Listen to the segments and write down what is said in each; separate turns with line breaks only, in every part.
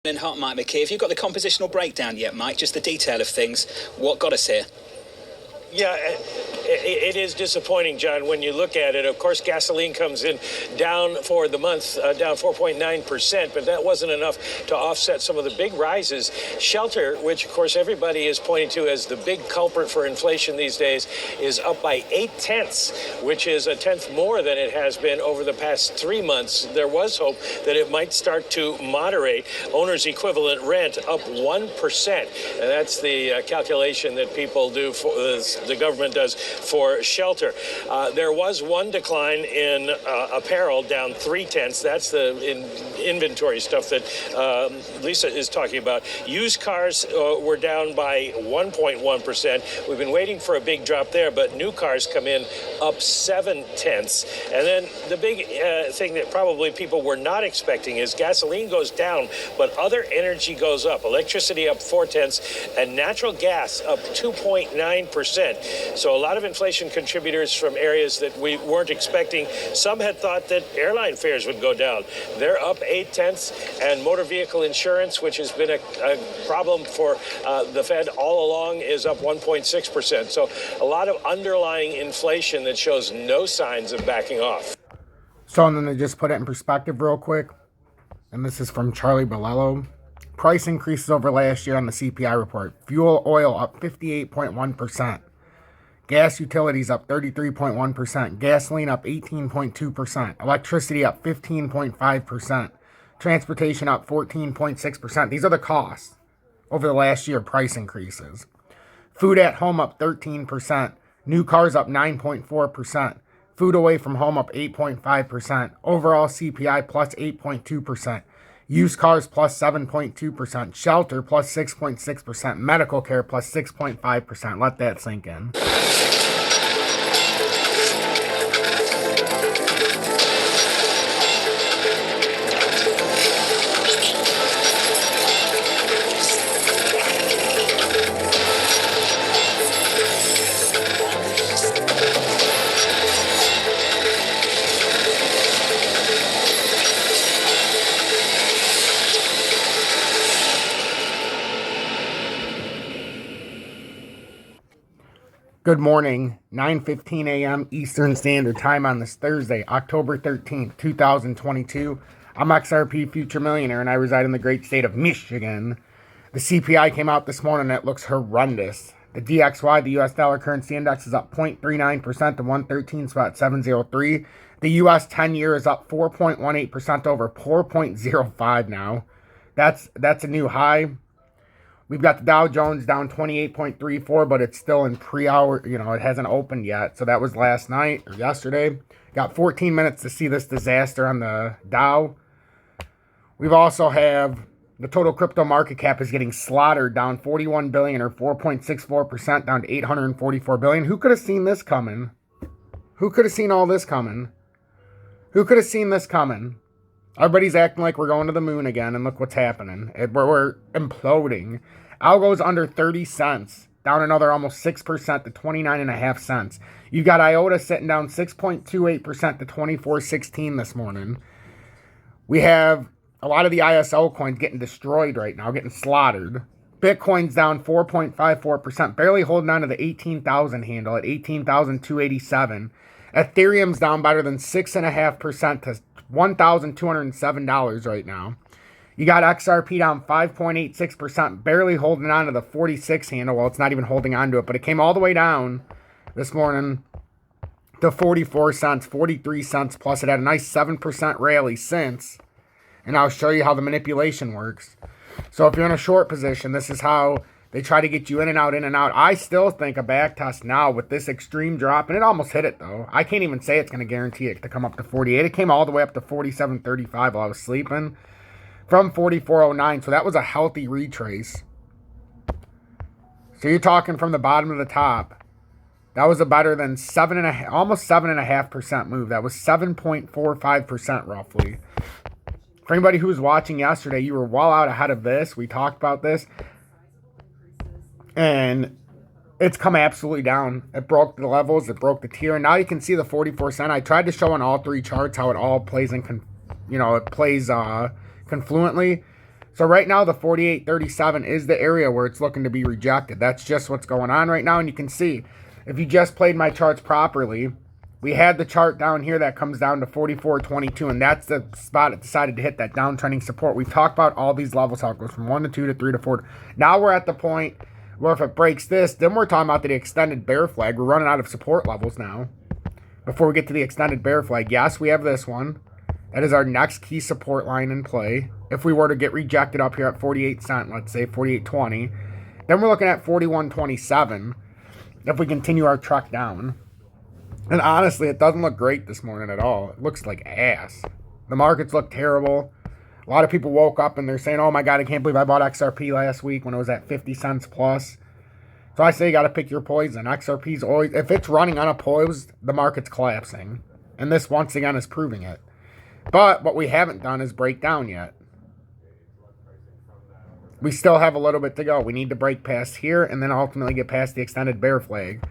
And Hart, Mike McKee. Have you got the compositional breakdown yet, Mike? Just the detail of things. What got us here?
Yeah, it is disappointing, John, when you look at it. Of course, gasoline comes in down for the month, down 4.9%, but that wasn't enough to offset some of the big rises. Shelter, which, of course, everybody is pointing to as the big culprit for inflation these days, is up by 0.8, which is a tenth more than it has been over the past 3 months. There was hope that it might start to moderate. Owner's equivalent rent up 1%, and that's the calculation that people do for the government does for shelter. There was one decline in apparel, down 0.3. That's the inventory stuff that Lisa is talking about. Used cars were down by 1.1%. We've been waiting for a big drop there, but new cars come in up 0.7. And then the big thing that probably people were not expecting is gasoline goes down, but other energy goes up. Electricity up 0.4, and natural gas up 2.9%. So a lot of inflation contributors from areas that we weren't expecting. Some had thought that airline fares would go down. They're up 0.8, and motor vehicle insurance, which has been a problem for the Fed all along, is up 1.6%. So a lot of underlying inflation that shows no signs of backing off.
So and then to just put it in perspective real quick, and this is from Charlie Bolello. Price increases over last year on the CPI report. Fuel oil up 58.1%. Gas utilities up 33.1%. Gasoline up 18.2%. Electricity up 15.5%. Transportation up 14.6%. These are the costs over the last year price increases. Food at home up 13%. New cars up 9.4%. Food away from home up 8.5%. Overall CPI plus 8.2%. Used cars plus 7.2%. Shelter plus 6.6%. Medical care plus 6.5%. Let that sink in. Good morning, 9:15 a.m. Eastern Standard Time on this Thursday, October 13th, 2022. I'm XRP Future Millionaire, and I reside in the great state of Michigan. The CPI came out this morning, and it looks horrendous. The DXY, the U.S. Dollar Currency Index, is up 0.39% to 113.703. The U.S. 10-year is up 4.18% over 4.05 now. That's a new high. We've got the Dow Jones down 28.34, but it's still in pre-hour. It hasn't opened yet. So that was last night or yesterday. Got 14 minutes to see this disaster on the Dow. We've also have the total crypto market cap is getting slaughtered, down 41 billion or 4.64%, down to 844 billion. Who could have seen this coming? Who could have seen all this coming? Who could have seen this coming? Everybody's acting like we're going to the moon again, and look what's happening. We're imploding. Algo's under 30 cents, down another almost 6% to 29.5 cents. You've got IOTA sitting down 6.28% to 24.16 this morning. We have a lot of the ISO coins getting destroyed right now, getting slaughtered. Bitcoin's down 4.54%, barely holding on to the 18,000 handle at 18,287. Ethereum's down better than 6.5% to $1,207 right now. You got XRP down 5.86%, barely holding on to the 46 handle. Well, it's not even holding on to it, but it came all the way down this morning to 44 cents, 43 cents plus. It had a nice 7% rally since, and I'll show you how the manipulation works. So if you're in a short position, this is how they try to get you in and out, in and out. I still think a back test now with this extreme drop, and it almost hit it, though. I can't even say it's going to guarantee it to come up to 48. It came all the way up to 47.35 while I was sleeping from 44.09, so that was a healthy retrace. So you're talking from the bottom to the top. That was a better than almost 7.5% move. That was 7.45% roughly. For anybody who was watching yesterday, you were well out ahead of this. We talked about this. And it's come absolutely down. It broke the levels. It broke the tier. And now you can see the 44 cent. I tried to show on all three charts how it all plays in, it plays confluently. So right now, the 48.37 is the area where it's looking to be rejected. That's just what's going on right now. And you can see, if you just played my charts properly, we had the chart down here that comes down to 44.22, and that's the spot it decided to hit that downtrending support. We've talked about all these levels, how it goes from 1 to 2 to 3 to 4. Now we're at the point where if it breaks this, then we're talking about the extended bear flag. We're running out of support levels now. Before we get to the extended bear flag, yes, we have this one. That is our next key support line in play. If we were to get rejected up here at 48 cent, let's say 48.20, then we're looking at 41.27 if we continue our trek down. And honestly, it doesn't look great this morning at all. It looks like ass. The markets look terrible. A lot of people woke up and they're saying, oh my God, I can't believe I bought XRP last week when it was at 50 cents plus. So I say you got to pick your poison. XRP's always, if it's running unopposed, the market's collapsing. And this once again is proving it. But what we haven't done is break down yet. We still have a little bit to go. We need to break past here and then ultimately get past the extended bear flag.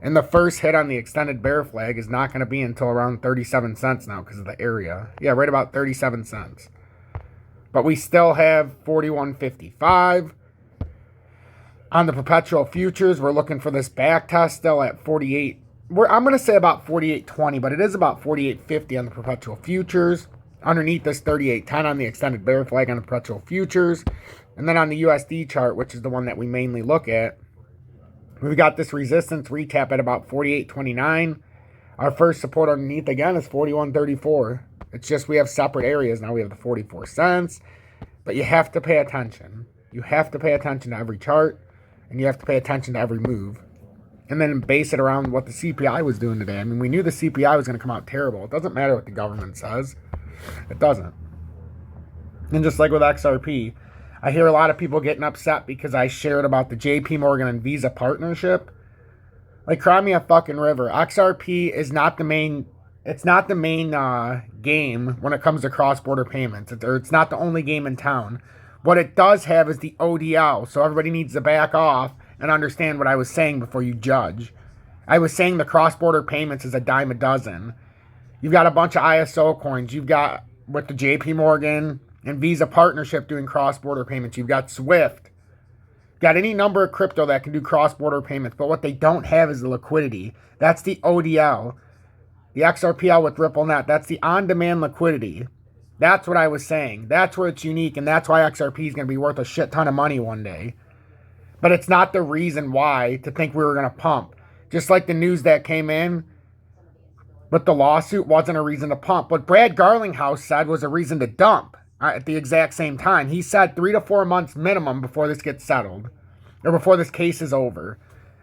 And the first hit on the extended bear flag is not going to be until around 37 cents now because of the area. Yeah, right about 37 cents. But we still have 41.55. On the perpetual futures, we're looking for this back test still at 48. I'm going to say about 48.20, but it is about 48.50 on the perpetual futures. Underneath this 38.10 on the extended bear flag on the perpetual futures. And then on the USD chart, which is the one that we mainly look at, we've got this resistance retap at about 48.29. Our first support underneath, again, is 41.34. It's just we have separate areas. Now we have the 44 cents. But you have to pay attention. You have to pay attention to every chart. And you have to pay attention to every move. And then base it around what the CPI was doing today. I mean, we knew the CPI was going to come out terrible. It doesn't matter what the government says. It doesn't. And just like with XRP, I hear a lot of people getting upset because I shared about the JP Morgan and Visa partnership. Like, cry me a fucking river. XRP is not the main, it's not the main game when it comes to cross-border payments. It's not the only game in town. What it does have is the ODL. So everybody needs to back off and understand what I was saying before you judge. I was saying the cross-border payments is a dime a dozen. You've got a bunch of ISO coins. You've got, with the JP Morgan and Visa partnership doing cross-border payments. You've got Swift. Got any number of crypto that can do cross-border payments, but what they don't have is the liquidity. That's the ODL. The XRPL with RippleNet, that's the on-demand liquidity. That's what I was saying. That's where it's unique, and that's why XRP is going to be worth a shit ton of money one day. But it's not the reason why to think we were going to pump. Just like the news that came in, but the lawsuit wasn't a reason to pump. What Brad Garlinghouse said was a reason to dump. At the exact same time. He said 3 to 4 months minimum before this gets settled. Or before this case is over.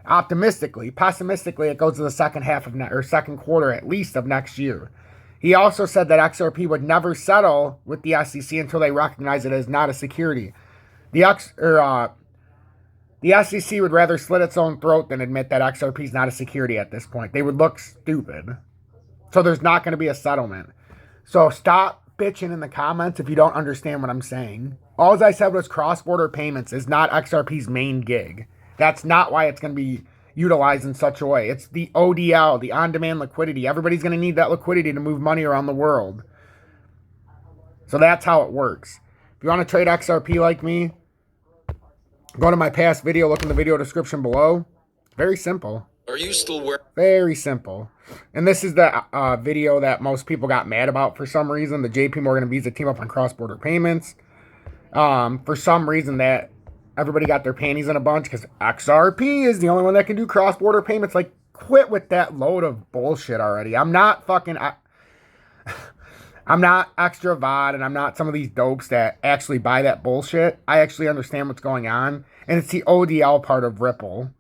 Optimistically. Pessimistically, it goes to the second half of second quarter at least of next year. He also said that XRP would never settle with the SEC until they recognize it as not a security. The SEC would rather slit its own throat than admit that XRP is not a security at this point. They would look stupid. So there's not going to be a settlement. So stop bitching in the comments if you don't understand what I'm saying. All I said was cross-border payments is not XRP's main gig. That's not why it's going to be utilized in such a way. It's the ODL, the on-demand liquidity. Everybody's going to need that liquidity to move money around the world. So that's how it works. If you want to trade XRP like me, go to my past video, look in the video description below. Very simple.
Are you still wearing?
Very simple. And this is the video that most people got mad about for some reason. The JP Morgan and Visa team up on cross-border payments. For some reason that everybody got their panties in a bunch because XRP is the only one that can do cross-border payments. Like, quit with that load of bullshit already. I'm not fucking... I'm not extra VOD and I'm not some of these dopes that actually buy that bullshit. I actually understand what's going on. And it's the ODL part of Ripple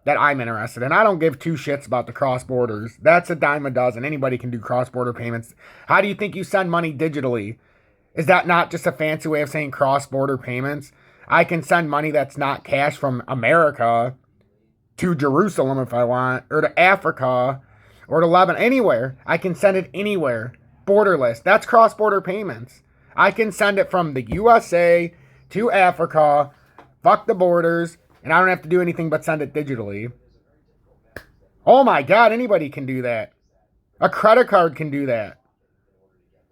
that I'm interested in. I don't give two shits about the cross-borders. That's a dime a dozen. Anybody can do cross-border payments. How do you think you send money digitally? Is that not just a fancy way of saying cross-border payments? I can send money that's not cash from America to Jerusalem if I want, or to Africa, or to Lebanon, anywhere. I can send it anywhere. Borderless. That's cross-border payments. I can send it from the USA to Africa, fuck the borders, and I don't have to do anything but send it digitally. Oh my God, anybody can do that. A credit card can do that.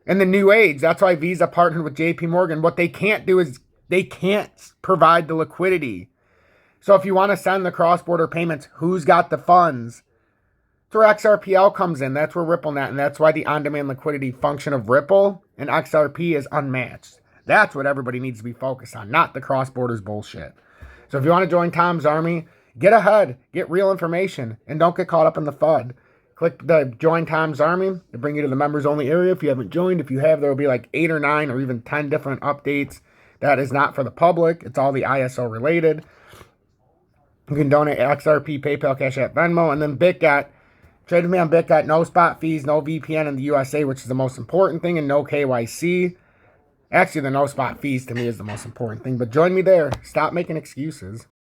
In the new age, that's why Visa partnered with JP Morgan. What they can't do is They can't provide the liquidity. So if you want to send the cross-border payments, who's got the funds? That's where XRPL comes in. That's where RippleNet, and that's why the on-demand liquidity function of Ripple and XRP is unmatched. That's what everybody needs to be focused on, not the cross-borders bullshit. So if you want to join Tom's Army, get ahead, get real information, and don't get caught up in the FUD. Click the Join Tom's Army to bring you to the members-only area if you haven't joined. If you have, there will be like 8 or 9 or even 10 different updates. That is not for the public. It's all the ISO related. You can donate XRP, PayPal, Cash App, Venmo, and then BitGet. Trade with me on BitGet. No spot fees, no VPN in the USA, which is the most important thing, and no KYC. Actually, the no spot fees to me is the most important thing. But join me there. Stop making excuses.